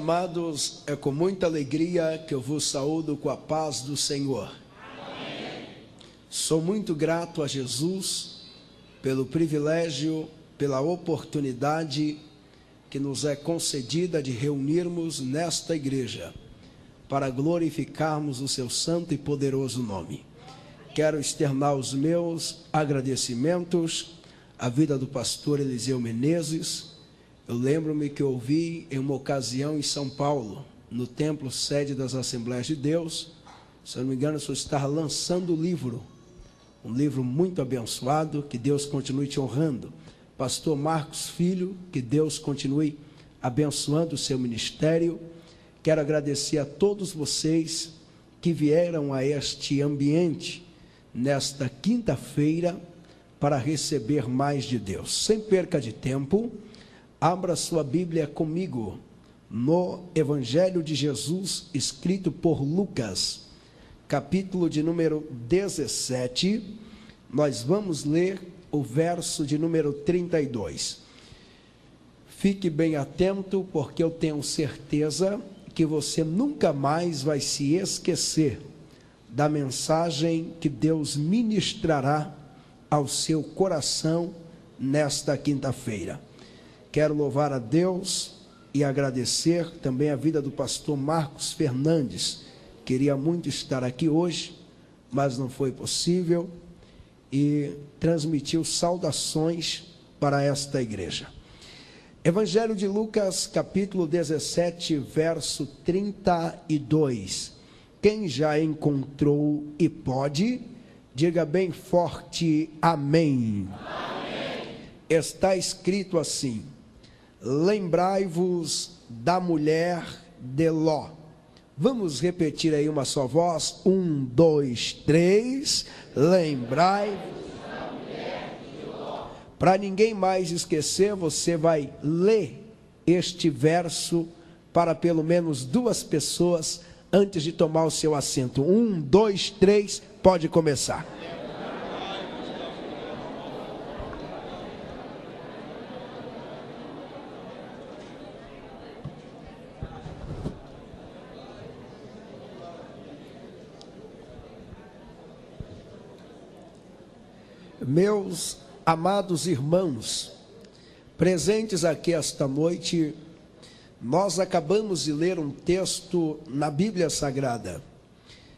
Amados, é com muita alegria que eu vos saúdo com a paz do Senhor. Amém. Sou muito grato a Jesus pelo privilégio, pela oportunidade que nos é concedida de reunirmos nesta igreja para glorificarmos o seu santo e poderoso nome. Quero externar os meus agradecimentos à vida do pastor Eliseu Menezes. Eu lembro-me que ouvi em uma ocasião em São Paulo, no templo sede das Assembleias de Deus, se eu não me engano, o senhor está lançando o livro, um livro muito abençoado, que Deus continue te honrando. Pastor Marcos Filho, que Deus continue abençoando o seu ministério. Quero agradecer a todos vocês que vieram a este ambiente, nesta quinta-feira, para receber mais de Deus. Sem perca de tempo, abra sua Bíblia comigo no Evangelho de Jesus, escrito por Lucas, capítulo de número 17. Nós vamos ler o verso de número 32. Fique bem atento, porque eu tenho certeza que você nunca mais vai se esquecer da mensagem que Deus ministrará ao seu coração nesta quinta-feira. Quero louvar a Deus e agradecer também a vida do pastor Marcos Fernandes. Queria muito estar aqui hoje, mas não foi possível, e transmitiu saudações para esta igreja. Evangelho de Lucas, capítulo 17, verso 32. Quem já encontrou e pode, diga bem forte, amém. Amém. Está escrito assim: lembrai-vos da mulher de Ló. Vamos repetir aí uma só voz. 1, 2, 3. Lembrai-vos da mulher de Ló. Para ninguém mais esquecer, você vai ler este verso para pelo menos 2 pessoas antes de tomar o seu assento. 1, 2, 3, pode começar. Meus amados irmãos, presentes aqui esta noite, nós acabamos de ler um texto na Bíblia Sagrada,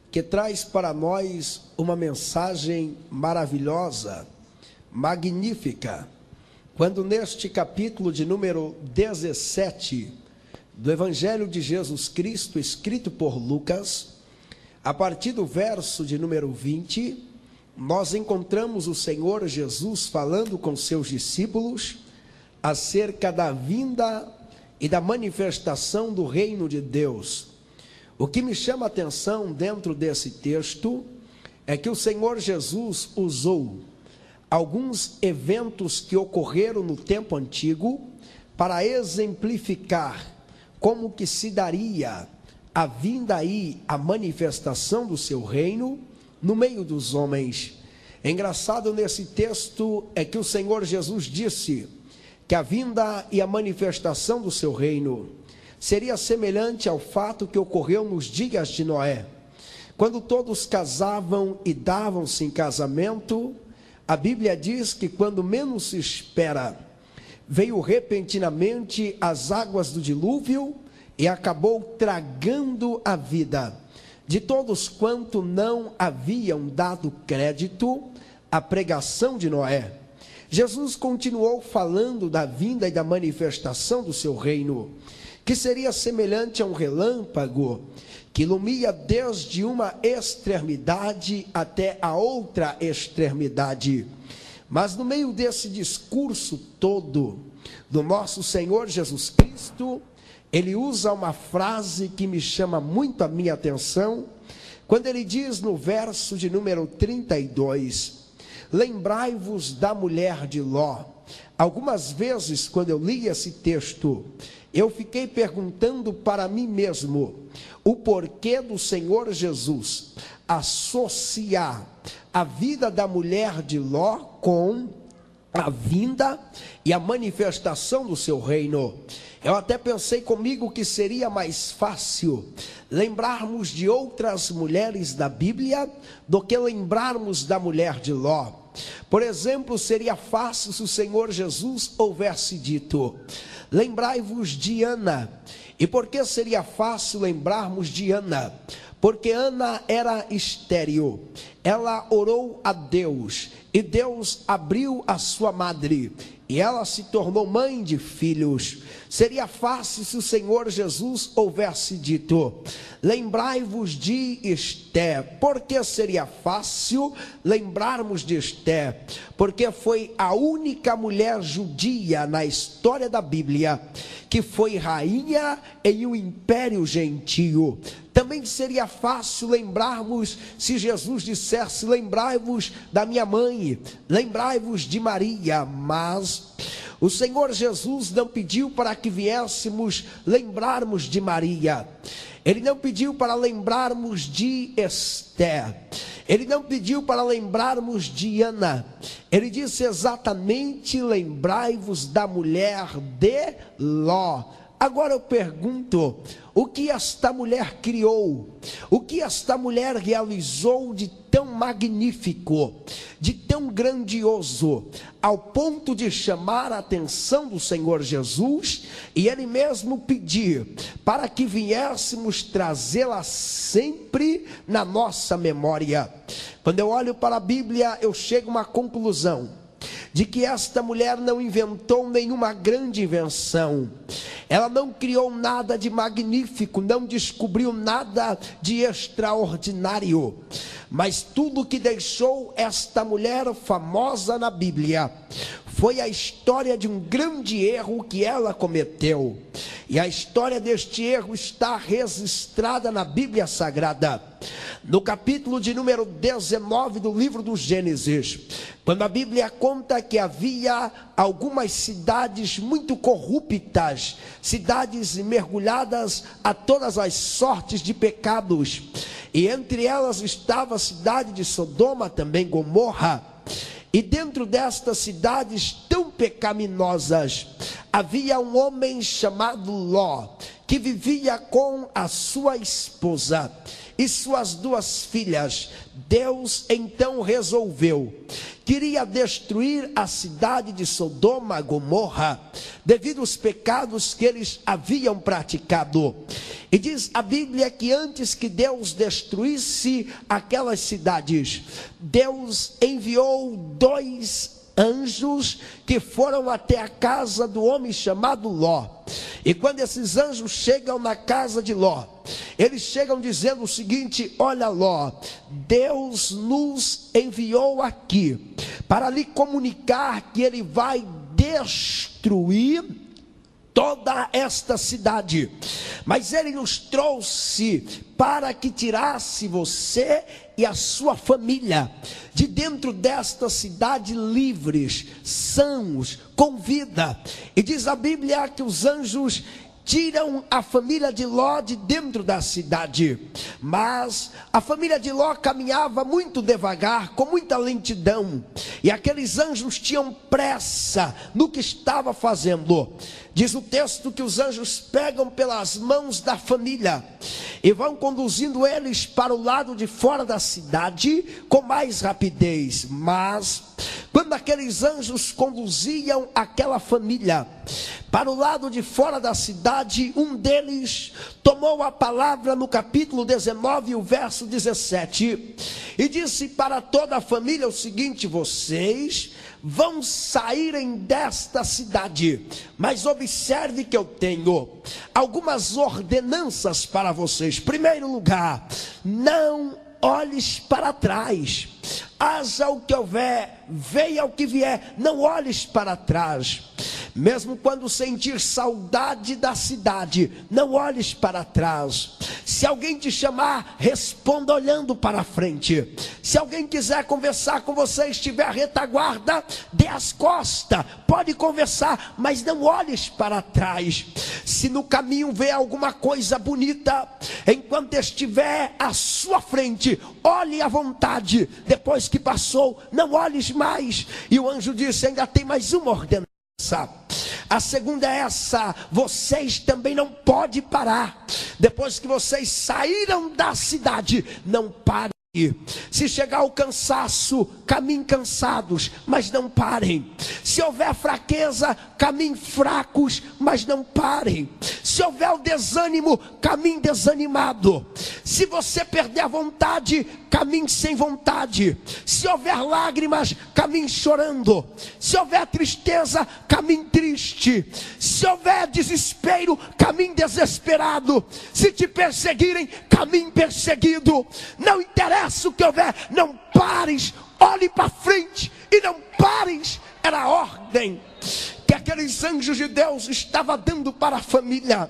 que traz para nós uma mensagem maravilhosa, magnífica, quando neste capítulo de número 17 do Evangelho de Jesus Cristo, escrito por Lucas, a partir do verso de número 20, nós encontramos o Senhor Jesus falando com seus discípulos acerca da vinda e da manifestação do reino de Deus. O que me chama a atenção dentro desse texto é que o Senhor Jesus usou alguns eventos que ocorreram no tempo antigo para exemplificar como que se daria a vinda aí, a manifestação do seu reino no meio dos homens. Engraçado nesse texto é que o Senhor Jesus disse que a vinda e a manifestação do seu reino seria semelhante ao fato que ocorreu nos dias de Noé. Quando todos casavam e davam-se em casamento, a Bíblia diz que quando menos se espera, veio repentinamente as águas do dilúvio e acabou tragando a vida de todos quanto não haviam dado crédito à pregação de Noé. Jesus continuou falando da vinda e da manifestação do seu reino, que seria semelhante a um relâmpago que ilumina desde uma extremidade até a outra extremidade. Mas no meio desse discurso todo do nosso Senhor Jesus Cristo, ele usa uma frase que me chama muito a minha atenção, quando ele diz no verso de número 32, lembrai-vos da mulher de Ló. Algumas vezes, quando eu li esse texto, eu fiquei perguntando para mim mesmo, o porquê do Senhor Jesus associar a vida da mulher de Ló com a vinda e a manifestação do seu reino. Eu até pensei comigo que seria mais fácil lembrarmos de outras mulheres da Bíblia do que lembrarmos da mulher de Ló. Por exemplo, seria fácil se o Senhor Jesus houvesse dito: lembrai-vos de Ana. E por que seria fácil lembrarmos de Ana? Porque Ana era estéril. Ela orou a Deus e Deus abriu a sua madre e ela se tornou mãe de filhos. Seria fácil se o Senhor Jesus houvesse dito: lembrai-vos de Esté. Por que seria fácil lembrarmos de Esté? Porque foi a única mulher judia na história da Bíblia que foi rainha em um império gentio. Também seria fácil lembrarmos se Jesus dissesse: lembrai-vos da minha mãe, lembrai-vos de Maria. Mas o Senhor Jesus não pediu para que viéssemos lembrarmos de Maria. Ele não pediu para lembrarmos de Esté. Ele não pediu para lembrarmos de Ana. Ele disse exatamente: lembrai-vos da mulher de Ló. Agora eu pergunto: o que esta mulher criou? O que esta mulher realizou de tão magnífico, de tão grandioso, ao ponto de chamar a atenção do Senhor Jesus e Ele mesmo pedir para que viéssemos trazê-la sempre na nossa memória? Quando eu olho para a Bíblia, eu chego a uma conclusão de que esta mulher não inventou nenhuma grande invenção. Ela não criou nada de magnífico, não descobriu nada de extraordinário. Mas tudo que deixou esta mulher famosa na Bíblia foi a história de um grande erro que ela cometeu. E a história deste erro está registrada na Bíblia Sagrada, no capítulo de número 19 do livro do Gênesis, quando a Bíblia conta que havia algumas cidades muito corruptas, cidades mergulhadas a todas as sortes de pecados, e entre elas estava a cidade de Sodoma, também Gomorra. E dentro destas cidades tão pecaminosas, havia um homem chamado Ló, que vivia com a sua esposa e suas duas filhas. Deus então resolveu, queria destruir a cidade de Sodoma, Gomorra, devido aos pecados que eles haviam praticado. E diz a Bíblia que antes que Deus destruísse aquelas cidades, Deus enviou 2 anjos que foram até a casa do homem chamado Ló. E quando esses anjos chegam na casa de Ló, eles chegam dizendo o seguinte: olha, Ló, Deus nos enviou aqui para lhe comunicar que Ele vai destruir toda esta cidade, mas Ele nos trouxe para que tirasse você e a sua família de dentro desta cidade livres, sãos, com vida. E diz a Bíblia que os anjos tiram a família de Ló de dentro da cidade, mas a família de Ló caminhava muito devagar, com muita lentidão, e aqueles anjos tinham pressa no que estava fazendo. Diz o texto que os anjos pegam pelas mãos da família e vão conduzindo eles para o lado de fora da cidade com mais rapidez. Mas quando aqueles anjos conduziam aquela família para o lado de fora da cidade, um deles tomou a palavra no capítulo 19, o verso 17, e disse para toda a família o seguinte: vocês vão saírem desta cidade, mas observe que eu tenho algumas ordenanças para vocês. Primeiro lugar, não olhes para trás. Haja o que houver, venha o que vier, não olhes para trás. Mesmo quando sentir saudade da cidade, não olhes para trás. Se alguém te chamar, responda olhando para frente. Se alguém quiser conversar com você, estiver à retaguarda, dê as costas. Pode conversar, mas não olhes para trás. Se no caminho vê alguma coisa bonita, enquanto estiver à sua frente, olhe à vontade. Depois que passou, não olhes mais. E o anjo disse: ainda tem mais uma ordenança. A segunda é essa: vocês também não podem parar. Depois que vocês saíram da cidade, não parem. Se chegar ao cansaço, caminhem cansados, mas não parem. Se houver fraqueza, caminhem fracos, mas não parem. Se houver o desânimo, caminhe desanimado. Se você perder a vontade, caminhe sem vontade. Se houver lágrimas, caminhe chorando. Se houver tristeza, caminhe triste. Se houver desespero, caminhe desesperado. Se te perseguirem, caminhe perseguido. Não interessa o que houver, não pares. Olhe para frente e não pares. Era a ordem que aqueles anjos de Deus estavam dando para a família.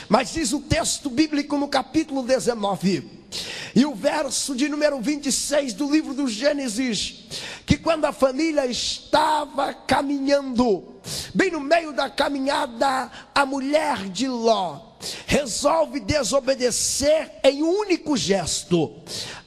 Mas diz o texto bíblico no capítulo 19 e o verso de número 26 do livro do Gênesis, que quando a família estava caminhando, bem no meio da caminhada, a mulher de Ló resolve desobedecer em um único gesto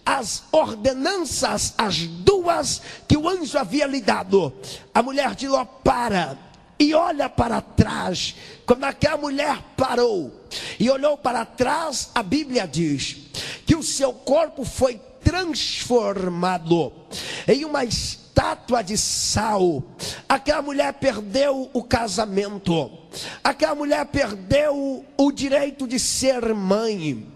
as ordenanças, as duas que o anjo havia lhe dado. A mulher de Ló para e olha para trás. Quando aquela mulher parou e olhou para trás, a Bíblia diz que o seu corpo foi transformado em uma estátua de sal. Aquela mulher perdeu o casamento. Aquela mulher perdeu o direito de ser mãe.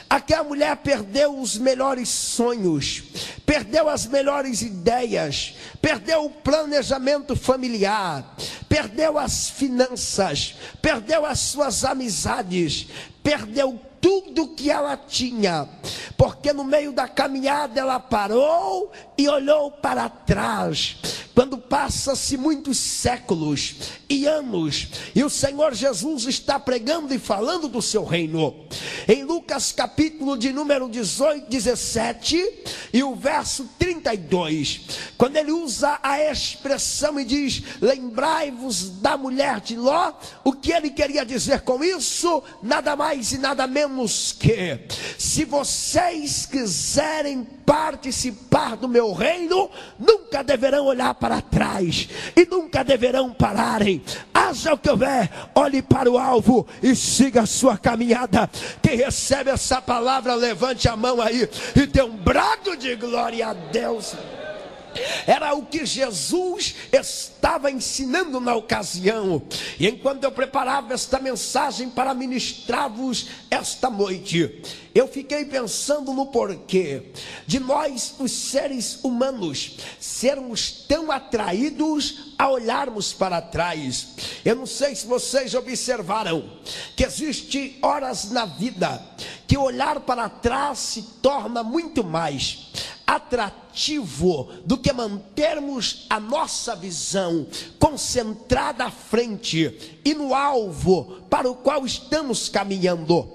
Aquela mulher perdeu os melhores sonhos, perdeu as melhores ideias, perdeu o planejamento familiar, perdeu as finanças, perdeu as suas amizades, perdeu tudo que ela tinha, porque no meio da caminhada ela parou e olhou para trás. Quando passa-se muitos séculos e anos, e o Senhor Jesus está pregando e falando do seu reino, em Lucas capítulo de número 18, 17 e o verso 32, quando ele usa a expressão e diz: lembrai-vos da mulher de Ló, o que ele queria dizer com isso? Nada mais e nada menos que: se vocês quiserem participar do meu reino, nunca deverão olhar para trás e nunca deverão pararem. Haja o que houver, olhe para o alvo e siga a sua caminhada. Quem recebe essa palavra, levante a mão aí e dê um brado de glória a Deus. Era o que Jesus estava ensinando na ocasião. E enquanto eu preparava esta mensagem para ministrar-vos esta noite, eu fiquei pensando no porquê de nós, os seres humanos, sermos tão atraídos a olharmos para trás. Eu não sei se vocês observaram que existe horas na vida que olhar para trás se torna muito mais atrativo do que mantermos a nossa visão concentrada à frente e no alvo para o qual estamos caminhando.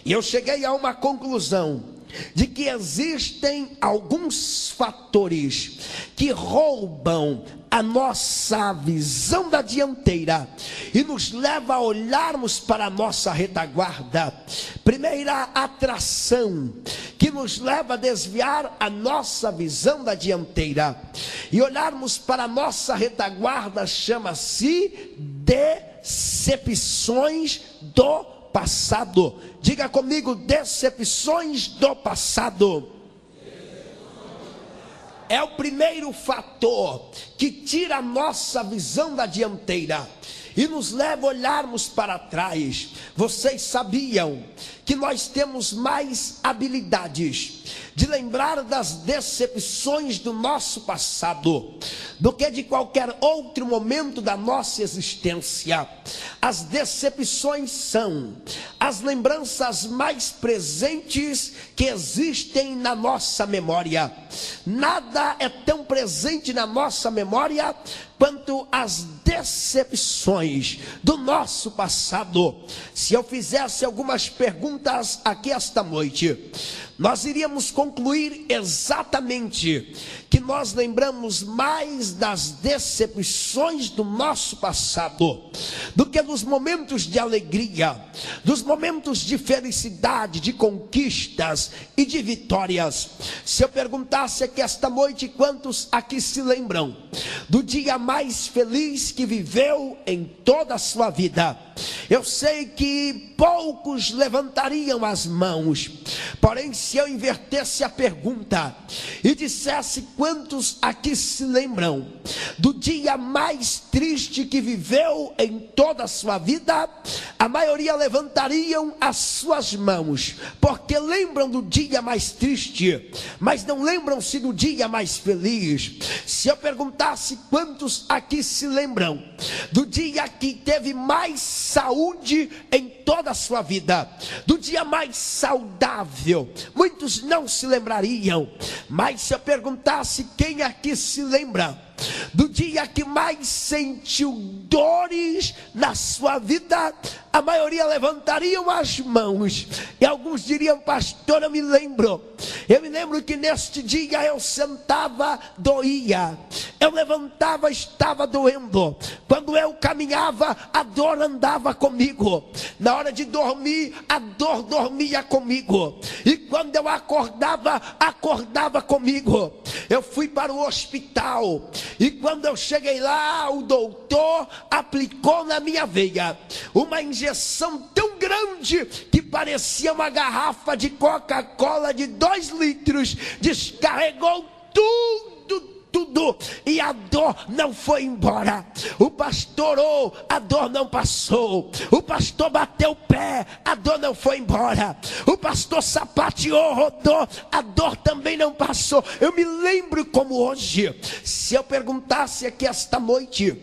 E eu cheguei a uma conclusão de que existem alguns fatores que roubam a nossa visão da dianteira e nos leva a olharmos para a nossa retaguarda. Primeira atração que nos leva a desviar a nossa visão da dianteira e olharmos para a nossa retaguarda chama-se decepções do passado. Diga comigo: decepções do passado. É o primeiro fator que tira a nossa visão da dianteira e nos leva a olharmos para trás. Vocês sabiam que nós temos mais habilidades de lembrar das decepções do nosso passado do que de qualquer outro momento da nossa existência? As decepções são as lembranças mais presentes que existem na nossa memória. Nada é tão presente na nossa memória memória quanto às decepções do nosso passado. Se eu fizesse algumas perguntas aqui esta noite, nós iríamos concluir exatamente que nós lembramos mais das decepções do nosso passado do que dos momentos de alegria, dos momentos de felicidade, de conquistas e de vitórias. Se eu perguntasse aqui esta noite, quantos aqui se lembram do dia mais feliz que viveu em toda a sua vida? Eu sei que poucos levantariam as mãos, porém, se eu invertesse a pergunta e dissesse quantos aqui se lembram do dia mais triste que viveu em toda a sua vida, a maioria levantariam as suas mãos, porque lembram do dia mais triste, mas não lembram-se do dia mais feliz. Se eu perguntasse quantos aqui se lembram do dia que teve mais saúde em toda a sua vida, do dia mais saudável, muitos não se lembrariam. Mas se eu perguntasse quem aqui se lembra do dia que mais sentiu dores na sua vida, a maioria levantariam as mãos, e alguns diriam: pastor, eu me lembro que neste dia eu sentava, doía, eu levantava, estava doendo, quando eu caminhava, a dor andava comigo, na hora de dormir, a dor dormia comigo, e quando eu acordava, acordava comigo. Eu fui para o hospital, e quando eu cheguei lá, o doutor aplicou na minha veia uma injeção tão grande que parecia uma garrafa de Coca-Cola de 2 litros, descarregou tudo, e a dor não foi embora. O pastor orou, a dor não passou. O pastor bateu o pé, a dor não foi embora. O pastor sapateou, rodou, a dor também não passou. Eu me lembro como hoje. Se eu perguntasse aqui esta noite,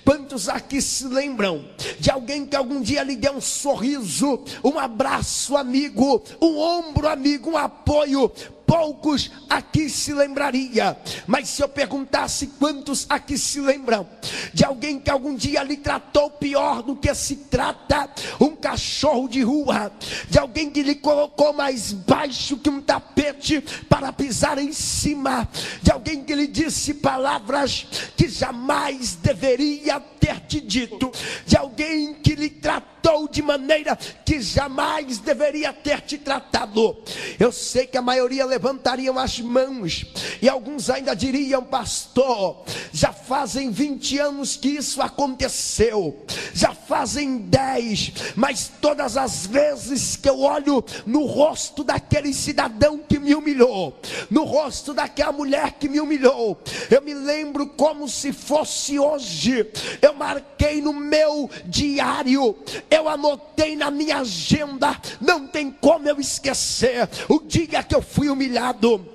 quantos aqui se lembram de alguém que algum dia lhe deu um sorriso, um abraço amigo, um ombro amigo, um apoio? Poucos aqui se lembraria. Mas se eu perguntasse quantos aqui se lembram de alguém que algum dia lhe tratou pior do que se trata um cachorro de rua, de alguém que lhe colocou mais baixo que um tapete para pisar em cima, de alguém que lhe disse palavras que jamais deveria ter te dito, de alguém que lhe tratou de maneira que jamais deveria ter te tratado? Eu sei que a maioria levantariam as mãos, e alguns ainda diriam: pastor, já fazem 20 anos que isso aconteceu, já fazem 10, mas todas as vezes que eu olho no rosto daquele cidadão que me humilhou, no rosto daquela mulher que me humilhou, eu me lembro como se fosse hoje. Eu marquei no meu diário, eu anotei na minha agenda, não tem como eu esquecer o dia que eu fui humilhado,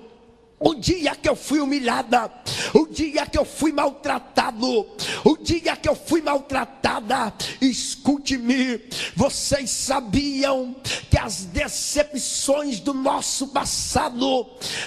o dia que eu fui humilhada, o dia que eu fui maltratado, o dia que eu fui maltratada. Escute-me, vocês sabiam que as decepções do nosso passado,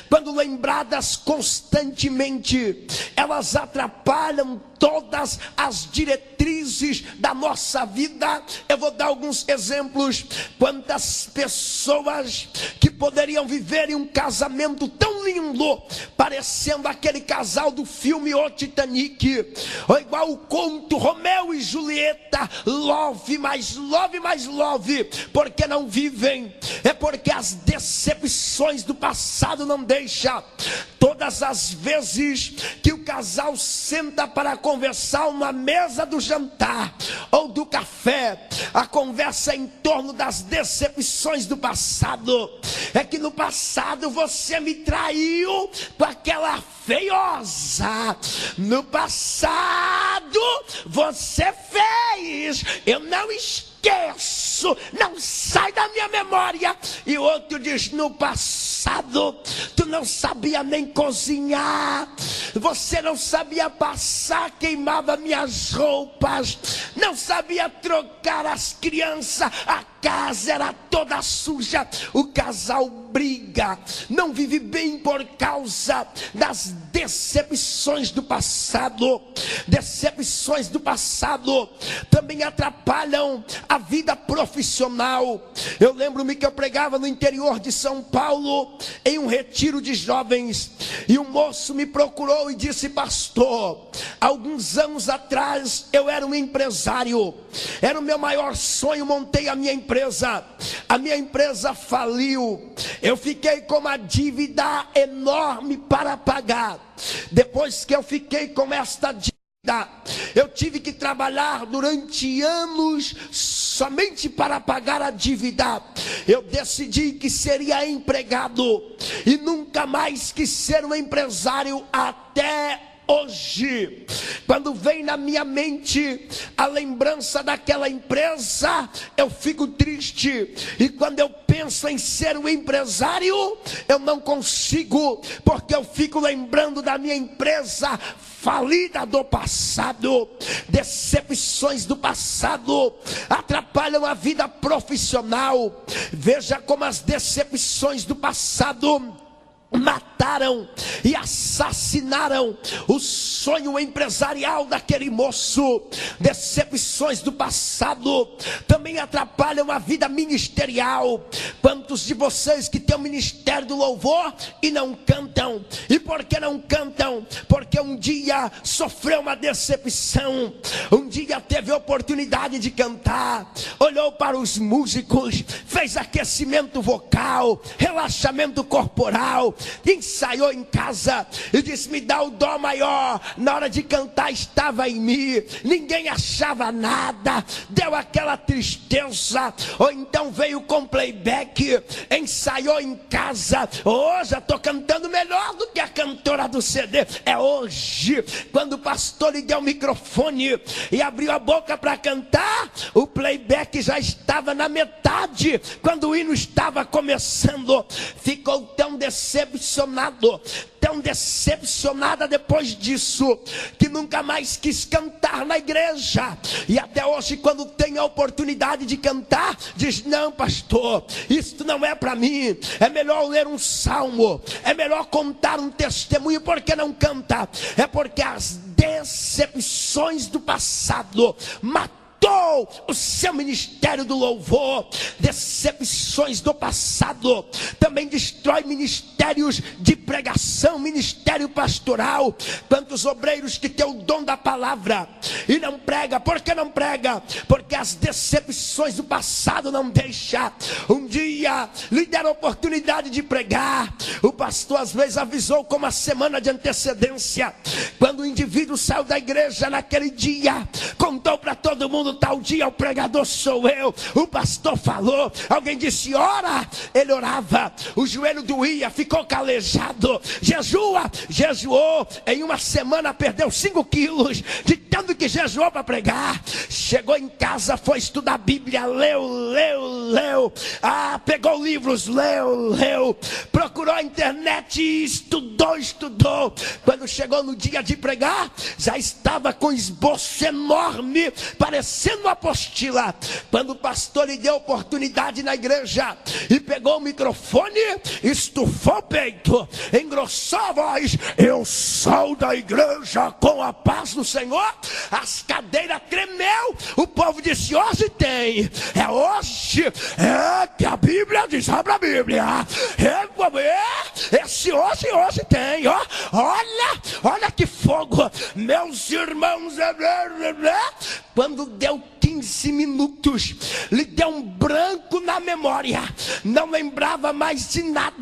quando lembradas constantemente, elas atrapalham todas as diretrizes da nossa vida? Eu vou dar alguns exemplos. Quantas pessoas que poderiam viver em um casamento tão lindo, parecendo aquele casal do filme O Titanic, ou igual o conto Romeu e Julieta, love mais love mais love, porque não vivem? É porque as decepções do passado não deixam. Todas as vezes que o casal senta para conversar na mesa do jantar ou do café, a conversa é em torno das decepções do passado. É que no passado você me traiu com aquela feiosa, no passado você fez, eu não esqueço, não sai da minha memória. E o outro diz: no passado tu não sabia nem cozinhar, você não sabia passar, queimava minhas roupas, não sabia trocar as crianças, a casa era toda suja. O casal briga, não vive bem por causa das decepções do passado. Decepções do passado também atrapalham a vida profissional. Eu lembro-me que eu pregava no interior de São Paulo, em um retiro de jovens, e um moço me procurou e disse: pastor, alguns anos atrás eu era um empresário, era o meu maior sonho, montei a minha empresa faliu, eu fiquei com uma dívida enorme para pagar. Depois que eu fiquei com esta dívida, eu tive que trabalhar durante anos somente para pagar a dívida. Eu decidi que seria empregado e nunca mais quis ser um empresário até hoje. Quando vem na minha mente a lembrança daquela empresa, eu fico triste. E quando eu penso em ser um empresário, eu não consigo, porque eu fico lembrando da minha empresa falida do passado. Decepções do passado atrapalham a vida profissional. Veja como as decepções do passado mataram e assassinaram o sonho empresarial daquele moço. Decepções do passado também atrapalham a vida ministerial. Quantos de vocês que têm o ministério do louvor e não cantam? E por que não cantam? Porque um dia sofreu uma decepção, um dia teve a oportunidade de cantar, olhou para os músicos, fez aquecimento vocal, relaxamento corporal, ensaiou em casa e disse: me dá o dó maior. Na hora de cantar estava em mim, ninguém achava nada, deu aquela tristeza. Ou então veio com playback, ensaiou em casa: hoje eu estou cantando melhor do que a cantora do CD. É hoje. Quando o pastor lhe deu o microfone e abriu a boca para cantar, o playback já estava na metade, quando o hino estava começando. Ficou tão tão decepcionada depois disso, que nunca mais quis cantar na igreja. E até hoje, quando tem a oportunidade de cantar, diz: não, pastor, isso não é para mim. É melhor ler um salmo, é melhor contar um testemunho. Por que não canta? É porque as decepções do passado matou o seu ministério do louvor. Decepções do passado também destrói ministérios de pregação, ministério pastoral. Quantos obreiros que têm o dom da palavra e não prega? Por que não prega? Porque as decepções do passado não deixam. Um dia lhe deram a oportunidade de pregar, o pastor às vezes avisou com uma semana de antecedência. Quando o indivíduo saiu da igreja naquele dia, contou para todo mundo: tal dia o pregador sou eu. O pastor falou, alguém disse ora, ele orava, o joelho doía, ficou calejado, jejua, jejuou, em uma semana perdeu 5 quilos, de tanto que jejuou para pregar. Chegou em casa, foi estudar a Bíblia, leu, pegou livros, leu, procurou a internet, estudou. Quando chegou no dia de pregar, já estava com esboço enorme, parecendo uma apostila. Quando o pastor lhe deu oportunidade na igreja e pegou o microfone, estufou o peito, engrossou a voz: eu sou da igreja com a paz do Senhor. As cadeiras tremeu, o povo disse: hoje tem, é hoje, é que a Bíblia diz, abra a Bíblia, esse hoje tem, ó, olha que fogo, meus irmãos. Quando deu 15 minutos, lhe deu um branco na memória, não lembrava mais de nada.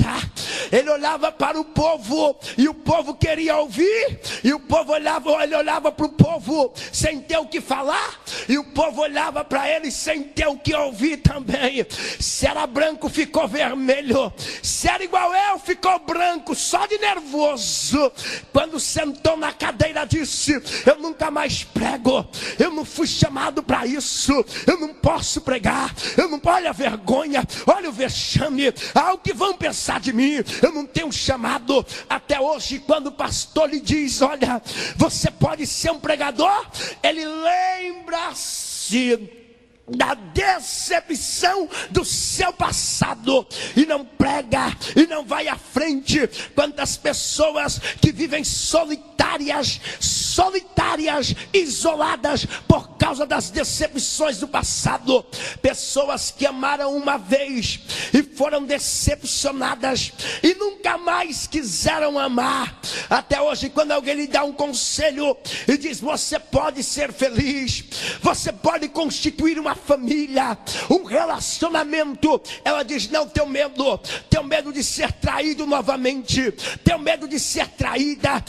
Ele olhava para o povo e o povo queria ouvir, e o povo ele olhava para o povo sem ter o que falar, e o povo olhava para ele sem ter o que ouvir também. Se era branco, ficou vermelho; se era igual eu, ficou branco, só de nervoso. Quando sentou na cadeira, disse: eu nunca mais prego, eu não fui chamado para isso, eu não posso pregar, eu não, olha a vergonha, olha o vexame, o que vão pensar de mim, eu não tenho chamado. Até hoje, quando o pastor lhe diz: olha, você pode ser um pregador, ele lembra-se da decepção do seu passado e não prega e não vai à frente. Quantas pessoas que vivem solitárias, isoladas por causa das decepções do passado. Pessoas que amaram uma vez e foram decepcionadas e nunca mais quiseram amar. Até hoje, quando alguém lhe dá um conselho e diz: você pode ser feliz, você pode constituir uma família, um relacionamento, ela diz: não, tenho medo de ser traído novamente, tenho medo de ser traída.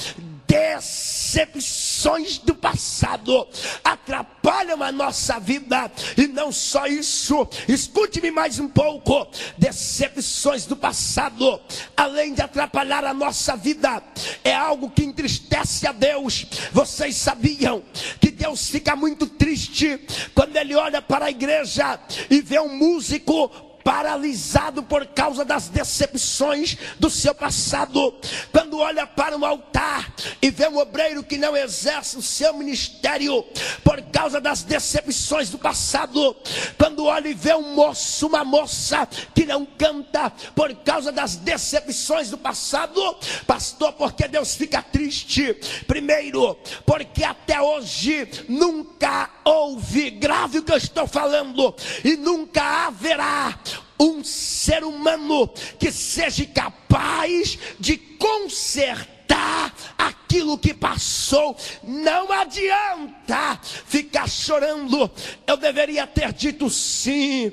Decepções do passado atrapalham a nossa vida. E não só isso, escute-me mais um pouco. Decepções do passado, além de atrapalhar a nossa vida, é algo que entristece a Deus. Vocês sabiam que Deus fica muito triste quando Ele olha para a igreja e vê um músico paralisado por causa das decepções do seu passado? Quando olha para um altar e vê um obreiro que não exerce o seu ministério por causa das decepções do passado? Quando olha e vê um moço, uma moça que não canta por causa das decepções do passado? Pastor, por que Deus fica triste? Primeiro, porque até hoje nunca houve, grave o que eu estou falando, e nunca haverá um ser humano que seja capaz de consertar aquilo que passou. Não adianta ficar chorando. Eu deveria ter dito sim.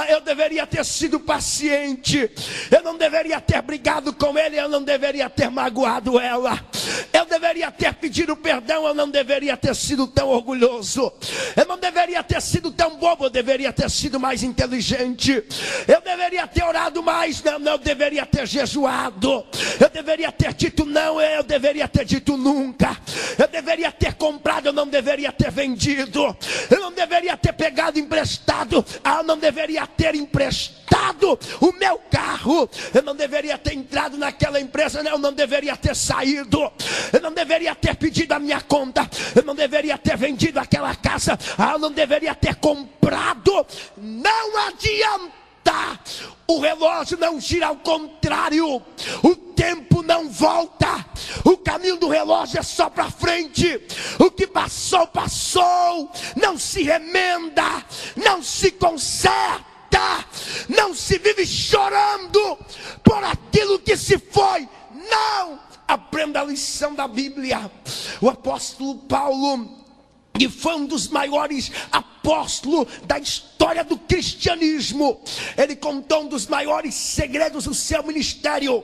Eu deveria ter sido paciente. Eu não deveria ter brigado com ele. Eu não deveria ter magoado ela. Eu deveria ter pedido perdão. Eu não deveria ter sido tão orgulhoso. Eu não deveria ter sido tão bobo. Eu deveria ter sido mais inteligente. Eu deveria ter orado mais. Não, eu deveria ter jejuado. Eu deveria ter dito não. Eu deveria ter dito nunca. Eu deveria ter comprado. Eu não deveria ter vendido. Eu não deveria ter pegado emprestado. Eu não deveria ter emprestado o meu carro. Eu não deveria ter entrado naquela empresa. Eu não deveria ter saído. Eu não deveria ter pedido a minha conta. Eu não deveria ter vendido aquela casa. Eu não deveria ter comprado. Não adianta. O relógio não gira, ao contrário. O tempo não volta. O caminho do relógio é só para frente. O que passou, passou. Não se remenda, não se conserta, não se vive chorando por aquilo que se foi. Não. Aprenda a lição da Bíblia. O apóstolo Paulo, que foi um dos maiores apóstolos da história do cristianismo, ele contou um dos maiores segredos do seu ministério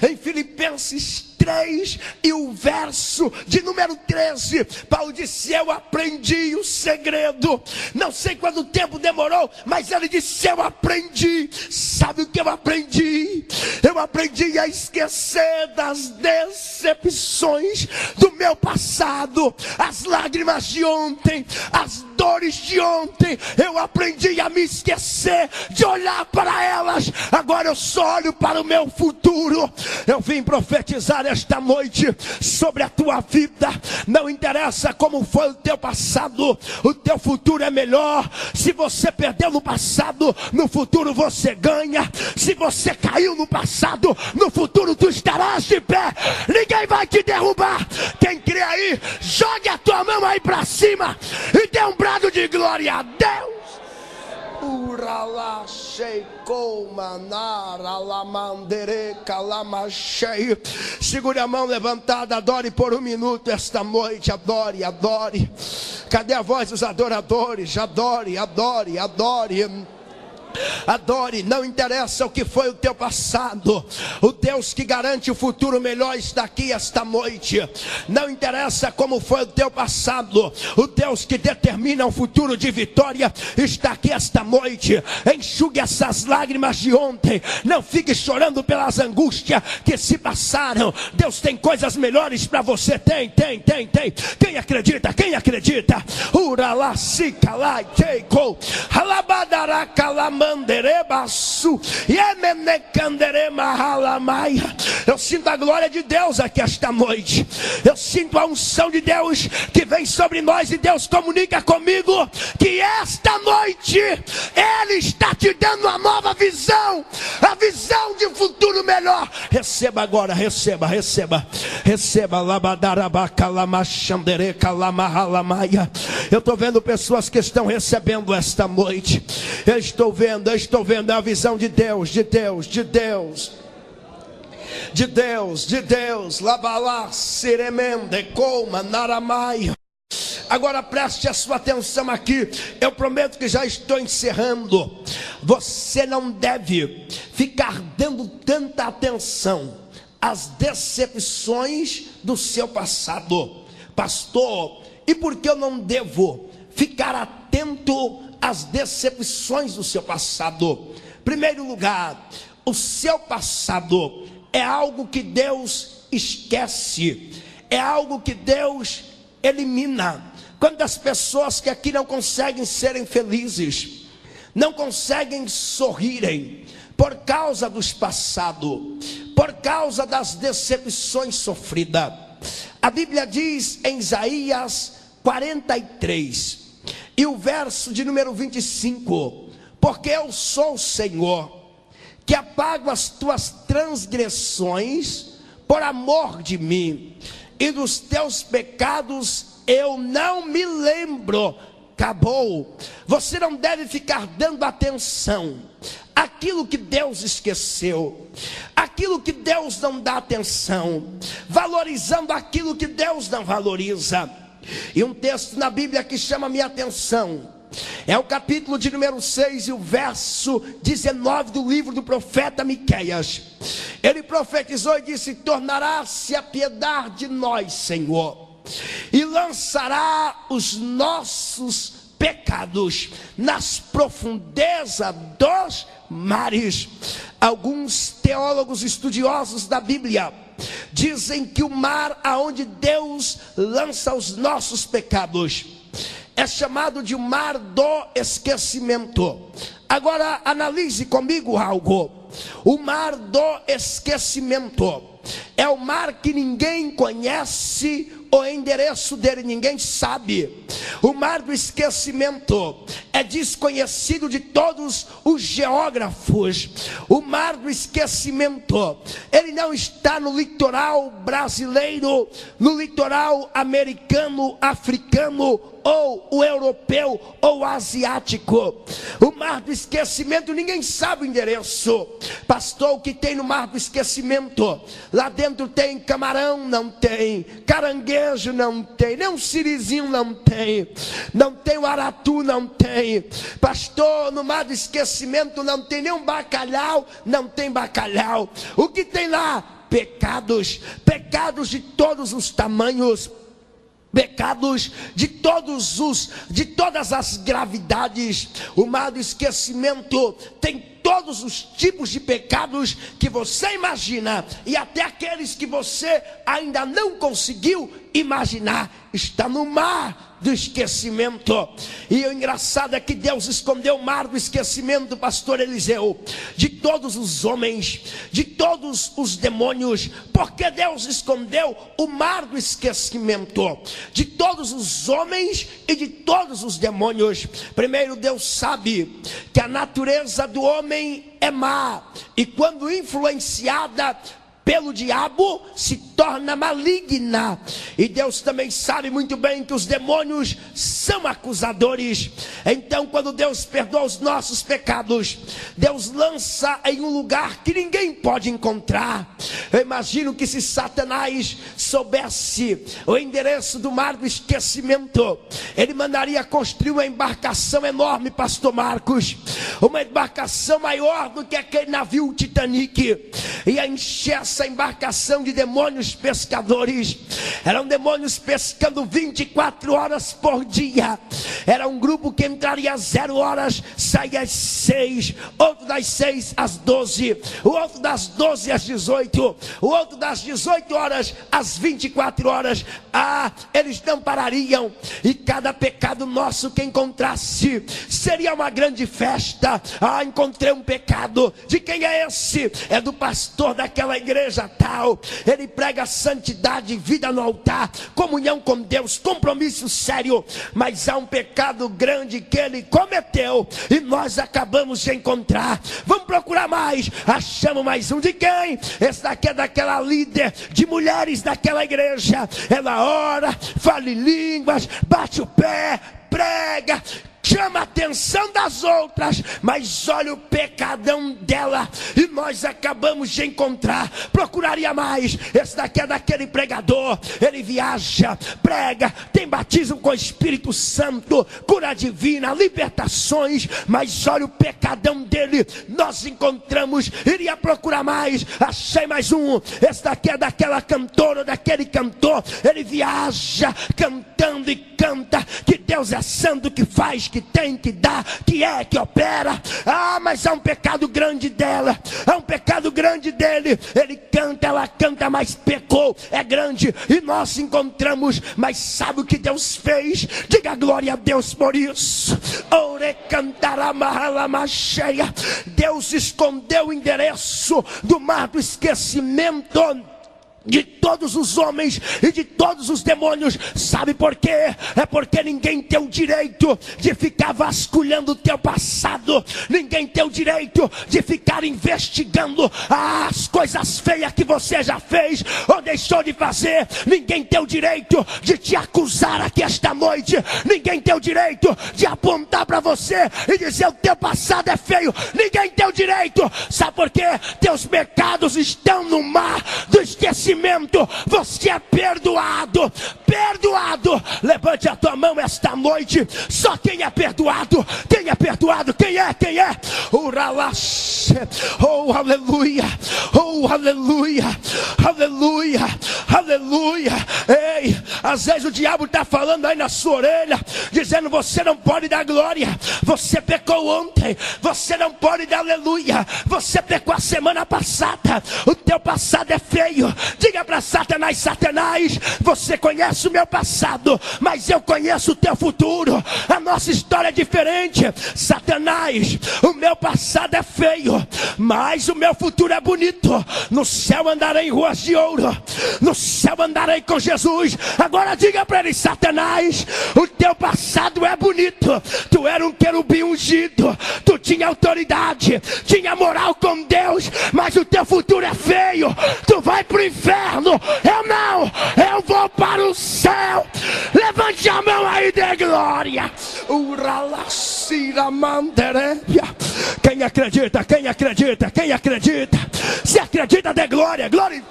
em Filipenses 3 e o verso de número 13. Paulo disse: eu aprendi o segredo. Não sei quanto tempo demorou, mas ele disse: eu aprendi. Sabe o que eu aprendi? Eu aprendi a esquecer das decepções do meu passado, as lágrimas de ontem, as dores de ontem. Eu aprendi a me esquecer de olhar para elas. Agora eu só olho para o meu futuro. Eu vim profetizar esta noite sobre a tua vida. Não interessa como foi o teu passado, o teu futuro é melhor. Se você perdeu no passado, no futuro você ganha. Se você caiu no passado, no futuro tu estarás de pé. Ninguém vai te derrubar. Quem crê aí, jogue a tua mão aí para cima e dê um brado de glória a Deus. Segure a mão levantada, adore por um minuto esta noite. Adore, adore. Cadê a voz dos adoradores? Adore, adore, adore. Adore, não interessa o que foi o teu passado. O Deus que garante o futuro melhor está aqui esta noite. Não interessa como foi o teu passado. O Deus que determina um futuro de vitória está aqui esta noite. Enxugue essas lágrimas de ontem. Não fique chorando pelas angústias que se passaram. Deus tem coisas melhores para você. Tem. Quem acredita? Quem acredita? Urala, sica, lai, teiko, alabadaraka, lama. manderebaçu, eu sinto a glória de Deus aqui esta noite. Eu sinto a unção de Deus que vem sobre nós, e Deus comunica comigo que esta noite Ele está te dando uma nova visão, a visão de um futuro melhor. Receba agora, receba. Eu estou vendo pessoas que estão recebendo esta noite. Eu estou vendo a visão de Deus, de Deus. Labalá, Siremende, Colma, Naramaia. Agora preste a sua atenção aqui. Eu prometo que já estou encerrando. Você não deve ficar dando tanta atenção às decepções do seu passado. Pastor, e por que eu não devo ficar atento às decepções do seu passado? Em primeiro lugar, o seu passado é algo que Deus esquece, é algo que Deus elimina. Quantas pessoas que aqui não conseguem serem felizes, não conseguem sorrirem por causa dos passados, por causa das decepções sofridas. A Bíblia diz em Isaías 43 e o verso de número 25: porque eu sou o Senhor, que apago as tuas transgressões por amor de mim, e dos teus pecados eu não me lembro. Acabou. Você não deve ficar dando atenção àquilo que Deus esqueceu, aquilo que Deus não dá atenção, valorizando aquilo que Deus não valoriza. E um texto na Bíblia que chama a minha atenção é o capítulo de número 6 e o verso 19 do livro do profeta Miqueias. Ele profetizou e disse: tornará-se a piedade de nós, Senhor, e lançará os nossos pecados nas profundezas dos mares. Alguns teólogos estudiosos da Bíblia dizem que o mar aonde Deus lança os nossos pecados é chamado de o mar do esquecimento. Agora analise comigo algo. O mar do esquecimento é o mar que ninguém conhece, o endereço dele ninguém sabe. O mar do esquecimento é desconhecido de todos os geógrafos. O mar do esquecimento, ele não está no litoral brasileiro, no litoral americano, africano, ou o europeu, ou o asiático. O mar do esquecimento, ninguém sabe o endereço. Pastor, o que tem no mar do esquecimento? Lá dentro tem camarão? Não tem. Caranguejo? Não tem. Nem um sirizinho? Não tem. Não tem o aratu? Não tem. Pastor, no mar do esquecimento não tem nem um bacalhau? Não tem bacalhau. O que tem lá? Pecados. Pecados de todos os tamanhos, pecados de todas as gravidades. O mar do esquecimento tem todos os tipos de pecados que você imagina, e até aqueles que você ainda não conseguiu imaginar. Está no mar do esquecimento. E o engraçado é que Deus escondeu o mar do esquecimento, pastor Eliseu, de todos os homens, de todos os demônios. Porque Deus escondeu o mar do esquecimento de todos os homens e de todos os demônios? Primeiro, Deus sabe que a natureza do homem é má, e quando influenciada pelo diabo, se torna maligna. E Deus também sabe muito bem que os demônios são acusadores. Então, quando Deus perdoa os nossos pecados, Deus lança em um lugar que ninguém pode encontrar. Eu imagino que se Satanás soubesse o endereço do mar do esquecimento, ele mandaria construir uma embarcação enorme, pastor Marcos, uma embarcação maior do que aquele navio Titanic, e a encher essa embarcação de demônios demônios pescadores. Eram demônios pescando 24 horas por dia. Era um grupo que entraria às 0 horas, saía às 6, outro das 6 às 12, o outro das 12 às 18, o outro das 18 horas às 24 horas. Eles não parariam, e cada pecado nosso que encontrasse seria uma grande festa. Encontrei um pecado. De quem é esse? É do pastor daquela igreja tal. Ele prega santidade, vida no altar, comunhão com Deus, compromisso sério, mas há um pecado grande que ele cometeu e nós acabamos de encontrar. Vamos procurar mais. Achamos mais um. De quem? Esse daqui é daquela líder de mulheres daquela igreja. Ela ora, fala em línguas, bate o pé, prega, chama a atenção das outras, mas olha o pecadão dela, e nós acabamos de encontrar. Procuraria mais. Esse daqui é daquele pregador. Ele viaja, prega, tem batismo com o Espírito Santo, cura divina, libertações, mas olha o pecadão dele. Nós encontramos. Iria procurar mais. Achei mais um. Esse daqui é daquela cantora, daquele cantor. Ele viaja cantando e canta que Deus é santo, que faz, que tem, que dá, que é, que opera. Mas há um pecado grande dela, há um pecado grande dele. Ele canta, ela canta, mas pecou, é grande, e nós encontramos. Mas sabe o que Deus fez? Diga glória a Deus por isso. Ore cantará mahalama cheia. Deus escondeu o endereço do mar do esquecimento de todos os homens e de todos os demônios. Sabe por quê? É porque ninguém tem o direito de ficar vasculhando o teu passado. Ninguém tem o direito de ficar investigando as coisas feias que você já fez ou deixou de fazer. Ninguém tem o direito de te acusar aqui esta noite. Ninguém tem o direito de apontar para você e dizer o teu passado é feio. Ninguém tem o direito. Sabe por quê? Teus pecados estão no mar do esquecimento. Você é perdoado. Perdoado. Levante a tua mão esta noite. Só quem é perdoado. Quem é perdoado? Quem é? Quem é? Oh, aleluia. Oh, aleluia. Aleluia. Aleluia. Ei, às vezes o diabo está falando aí na sua orelha, dizendo: você não pode dar glória. Você pecou ontem. Você não pode dar aleluia. Você pecou a semana passada. O teu passado é feio. Diga para Satanás: Satanás, você conhece o meu passado, mas eu conheço o teu futuro. A nossa história é diferente. Satanás, o meu passado é feio, mas o meu futuro é bonito. No céu andarei em ruas de ouro. No céu andarei com Jesus. Agora diga para ele: Satanás, o teu passado é bonito. Tu era um querubim ungido. Tu tinha autoridade, tinha moral com Deus, mas o teu futuro é feio. Tu vai pro inferno. Eu não, eu vou para o céu. Levante a mão aí, dê glória. Quem acredita? Quem acredita? Quem acredita? Se acredita, dê glória. Glória.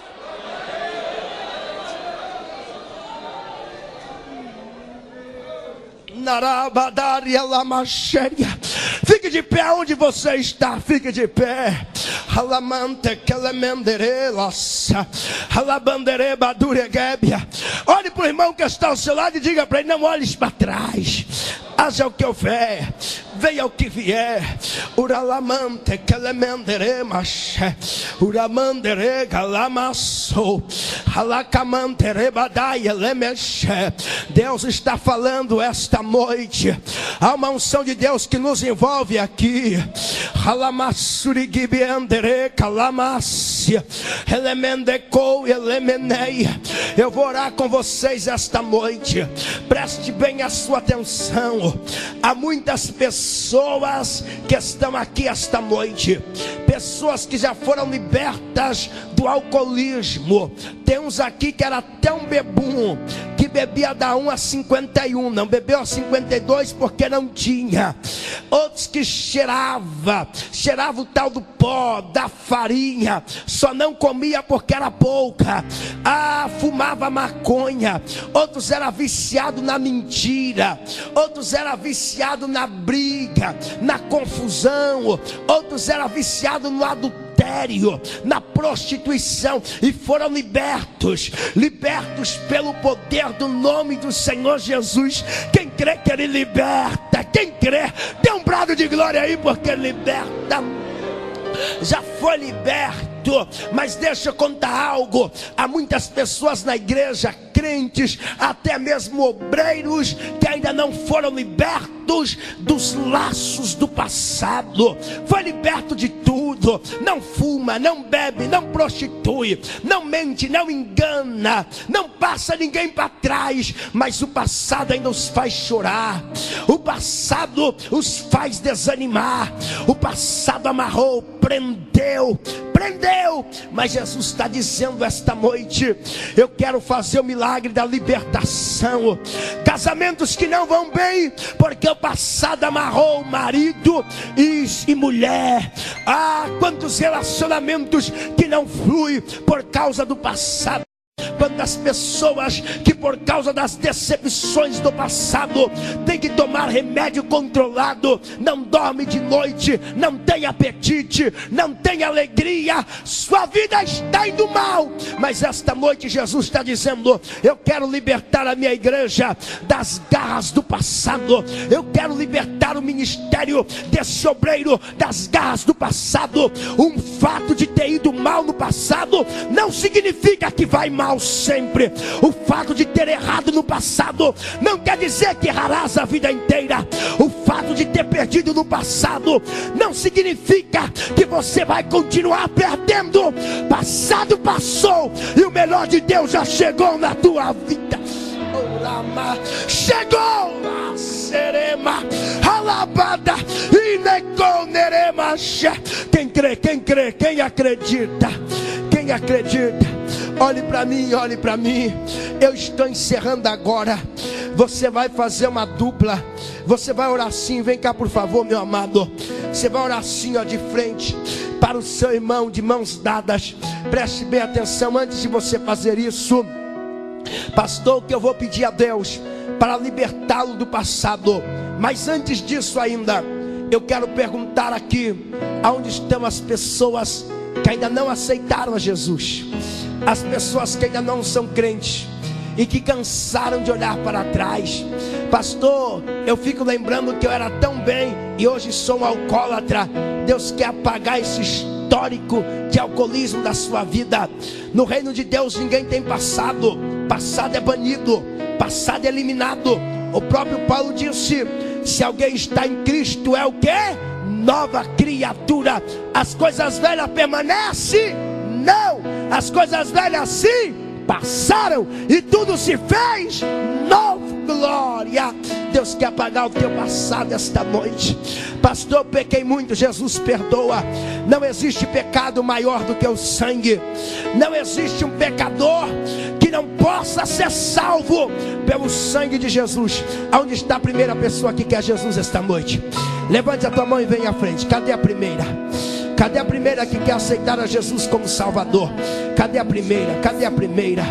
Fique de pé onde você está. Fique de pé. Olhe para o irmão que está ao seu lado e diga para ele: não olhes para trás. Haja o que houver, venha o que vier. Uralamante kelemendere mashe, uramandere galamasso, halacamantere badai elemeshe. Deus está falando esta noite. Há uma unção de Deus que nos envolve aqui. Halamassurigibiandere kalamassia, elemendecou elemenei. Eu vou orar com vocês esta noite. Preste bem a sua atenção. Há muitas pessoas que estão aqui esta noite, pessoas que já foram libertas do alcoolismo. Tem uns aqui que era até um bebum, que bebia da 1 a 51, não bebeu a 52 porque não tinha. Outros que cheirava o tal do pó, da farinha, só não comia porque era pouca. Fumava maconha. Outros eram viciados na mentira. Outros eram viciados na briga, na confusão. Outros eram viciados no adultério. adultério, na prostituição, e foram libertos pelo poder do nome do Senhor Jesus. Quem crê que Ele liberta? Quem crê, dê um brado de glória aí, porque liberta. Já foi liberto. Mas deixa eu contar algo: há muitas pessoas na igreja, crentes, até mesmo obreiros, que ainda não foram libertos dos laços do passado. Foi liberto de tudo. Não fuma, não bebe, não prostitui, não mente, não engana, não passa ninguém para trás. Mas o passado ainda os faz chorar, o passado os faz desanimar, o passado amarrou, prendeu. Mas Jesus está dizendo esta noite: eu quero fazer o milagre da libertação. Casamentos que não vão bem porque o passado amarrou marido e mulher. Quantos relacionamentos que não fluem por causa do passado. Quantas pessoas que por causa das decepções do passado tem que tomar remédio controlado, não dorme de noite, não tem apetite, não tem alegria, sua vida está indo mal. Mas esta noite Jesus está dizendo: eu quero libertar a minha igreja das garras do passado. Eu quero libertar o ministério desse obreiro das garras do passado. Um fato de ter ido mal no passado não significa que vai mal sempre. O fato de ter errado no passado não quer dizer que errarás a vida inteira. O fato de ter perdido no passado não significa que você vai continuar perdendo. Passado passou e o melhor de Deus já chegou na tua vida. Chegou a serema alabada e neconerema. Quem crê, quem acredita, quem acredita. Olhe para mim, olhe para mim. Eu estou encerrando agora. Você vai fazer uma dupla. Você vai orar assim. Vem cá, por favor, meu amado. Você vai orar assim, ó, de frente para o seu irmão, de mãos dadas. Preste bem atenção antes de você fazer isso. Pastor, o que eu vou pedir a Deus para libertá-lo do passado. Mas antes disso ainda, eu quero perguntar aqui: aonde estão as pessoas que ainda não aceitaram a Jesus? As pessoas que ainda não são crentes e que cansaram de olhar para trás. Pastor, eu fico lembrando que eu era tão bem e hoje sou um alcoólatra. Deus quer apagar esse histórico de alcoolismo da sua vida. No reino de Deus ninguém tem passado. Passado é banido, passado é eliminado. O próprio Paulo disse: se alguém está em Cristo, é o quê? Nova criatura. As coisas velhas permanecem? Não, as coisas velhas sim passaram e tudo se fez novo. Glória. Deus quer apagar o teu passado esta noite. Pastor, pequei muito. Jesus perdoa. Não existe pecado maior do que o sangue. Não existe um pecador que não possa ser salvo pelo sangue de Jesus. Aonde está a primeira pessoa que quer Jesus esta noite? Levante a tua mão e venha à frente. Cadê a primeira? Cadê a primeira que quer aceitar a Jesus como Salvador? Cadê a primeira? Cadê a primeira?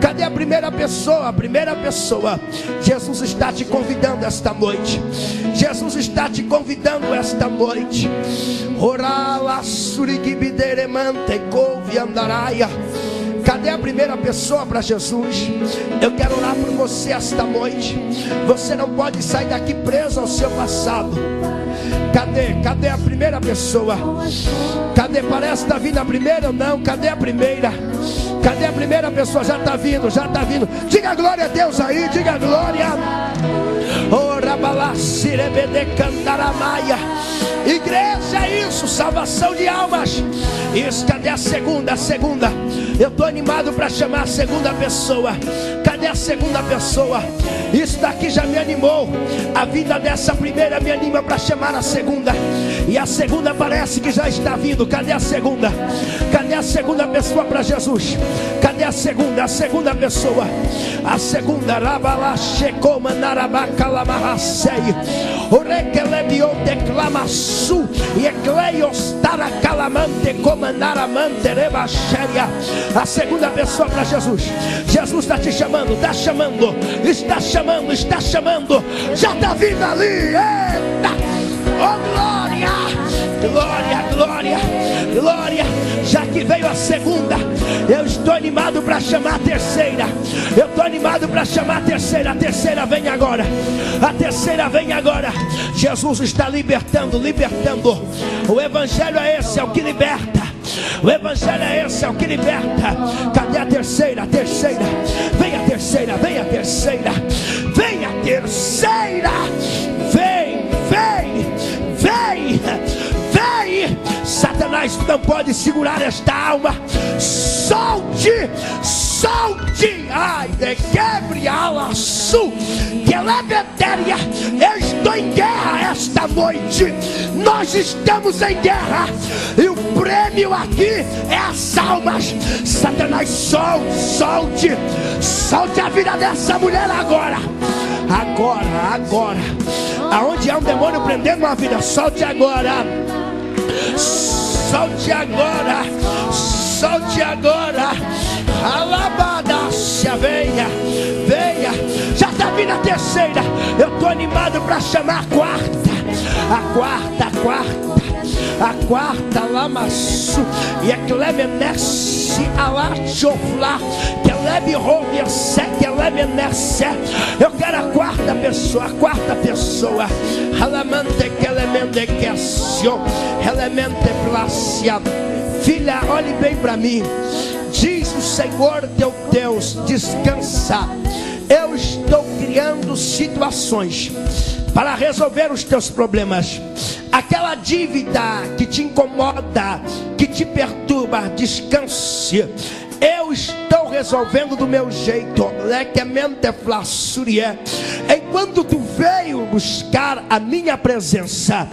Cadê a primeira pessoa? A primeira pessoa. Jesus está te convidando esta noite. Jesus está te convidando esta noite. Cadê a primeira pessoa para Jesus? Eu quero orar por você esta noite. Você não pode sair daqui preso ao seu passado. Cadê a primeira pessoa? Cadê? Parece que está vindo a primeira ou não? Cadê a primeira? Cadê a primeira pessoa? Já está vindo, já está vindo. Diga glória a Deus aí, diga glória. Igreja, é isso, salvação de almas. Isso, cadê a segunda? A segunda. Eu estou animado para chamar a segunda pessoa. Cadê a segunda pessoa? Isso daqui já me animou. A vida dessa primeira me anima para chamar a segunda. E a segunda parece que já está vindo. Cadê a segunda? Cadê a segunda pessoa para Jesus? Cadê a segunda? A segunda pessoa. A segunda. A segunda pessoa para Jesus. Jesus está te chamando, está chamando, está chamando, está chamando. Já está vindo ali. Eita! Oh, Glória, glória, glória. Já que veio a segunda, eu estou animado para chamar a terceira. Eu estou animado para chamar a terceira. A terceira vem agora. A terceira vem agora. Jesus está libertando. O evangelho é esse, é o que liberta. O evangelho é esse, é o que liberta. Cadê a terceira? A terceira. Vem a terceira, vem a terceira. Vem a terceira. Vem, vem, vem, vem. Satanás não pode segurar esta alma. Solte, solte. Ai, de quebre a laço. Que ela é vetéria. Eu estou em guerra esta noite. Nós estamos em guerra. E o prêmio aqui é as almas. Satanás, solte, solte. Solte a vida dessa mulher agora. Agora, agora. Aonde há um demônio prendendo uma vida, solte agora. Solte agora. Solte agora. Alabadácia, venha, venha. Já está vindo a terceira. Eu estou animado para chamar a quarta. A quarta, a quarta. A quarta, Lamassu. E a Clemenesse, Alachofla. Que leve Roviasse, que leve Nesse. Eu quero a quarta pessoa. A quarta pessoa. Alamante, que elemente que acion. Elemente plácia. Filha, olhe bem para mim. Diz o Senhor teu Deus: descansa. Eu estou criando situações para resolver os teus problemas. Aquela dívida que te incomoda, que te perturba, descanse. Eu estou resolvendo do meu jeito. Enquanto tu veio buscar a minha presença,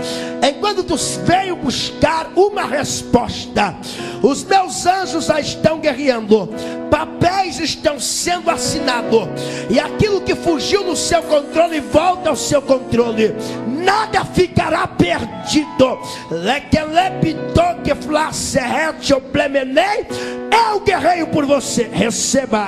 enquanto tu veio buscar uma resposta, os meus anjos já estão guerreando. Papéis estão sendo assinados. E aquilo que fugiu do seu controle volta ao seu controle. Nada ficará perdido. Eu guerreio por você. Receba.